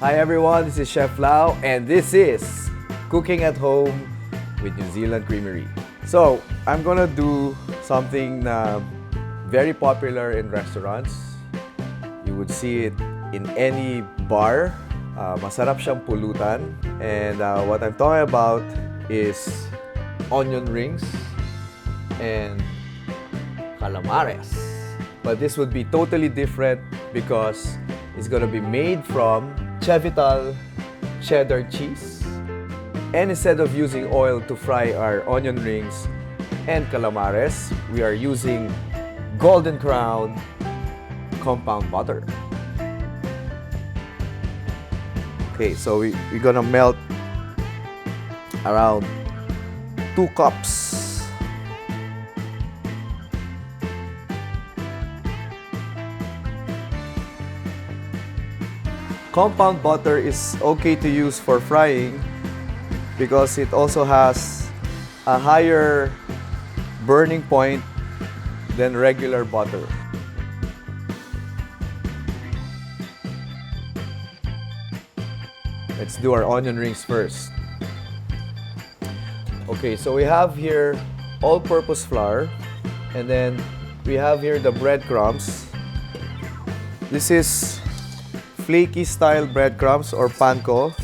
Hi everyone, this is Chef Lau and this is Cooking at Home with New Zealand Creamery. So, I'm gonna do something very popular in restaurants. You would see it in any bar. Masarap siyang pulutan. And what I'm talking about is onion rings and calamares. But this would be totally different because it's gonna be made from CHE-VITAL Cheddar Cheese. And instead of using oil to fry our onion rings and calamares, we are using Golden Crown compound butter. Okay, so we're gonna melt around 2 cups. Compound butter is okay to use for frying because it also has a higher burning point than regular butter. Let's do our onion rings first. Okay, so we have here all-purpose flour, and then we have here the breadcrumbs. This is flaky style breadcrumbs or panko.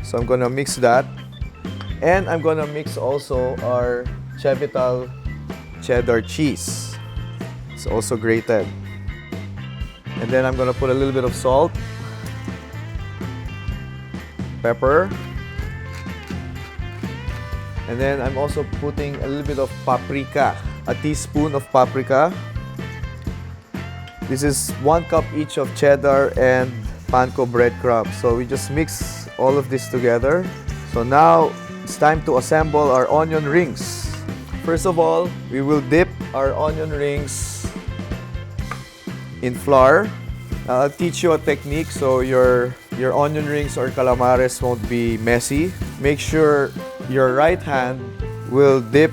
So I'm gonna mix that. And I'm gonna mix also our CHE-VITAL cheddar cheese. It's also grated. And then I'm gonna put a little bit of salt, pepper, and then I'm also putting a little bit of paprika, a teaspoon of paprika. This is 1 cup each of cheddar and panko breadcrumbs. So we just mix all of this together. So now it's time to assemble our onion rings. First of all, we will dip our onion rings in flour. I'll teach you a technique so your onion rings or calamares won't be messy. Make sure your right hand will dip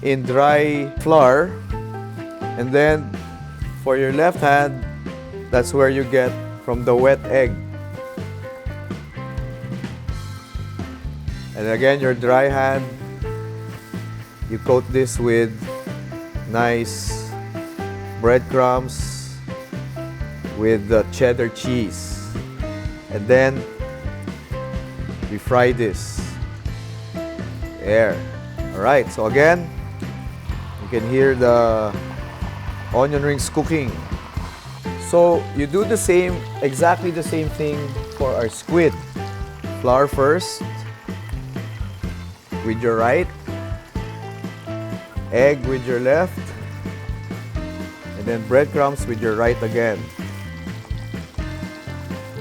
in dry flour, and then for your left hand, that's where you get from the wet egg. And again, your dry hand, you coat this with nice breadcrumbs with the cheddar cheese. And then we fry this. There. Alright, so again, you can hear the onion rings cooking. So you do the same, exactly the same thing for our squid. Flour first with your right, egg with your left, and then breadcrumbs with your right again.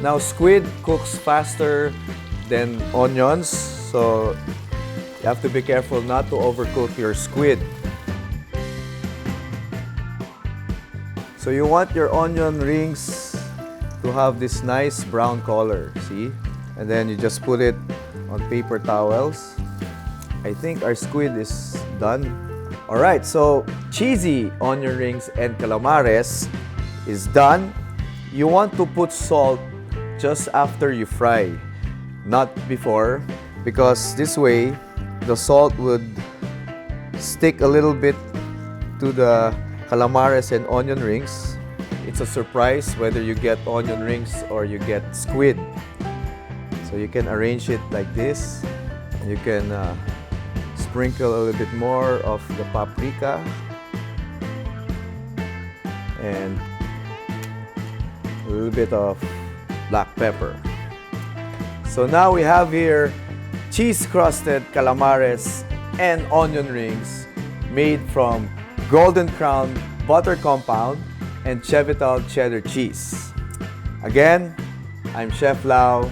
Now squid cooks faster than onions, so you have to be careful not to overcook your squid. So you want your onion rings to have this nice brown color, see? And then you just put it on paper towels. I think our squid is done. Alright, so cheesy onion rings and calamares is done. You want to put salt just after you fry, not before, because this way the salt would stick a little bit to the calamares and onion rings. It's a surprise whether you get onion rings or you get squid. So you can arrange it like this. You can sprinkle a little bit more of the paprika and a little bit of black pepper. So now we have here cheese crusted calamares and onion rings made from Golden Crown butter compound and CHE-VITAL cheddar cheese. Again, I'm Chef Lau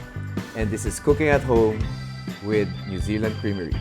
and this is Cooking at Home with New Zealand Creamery.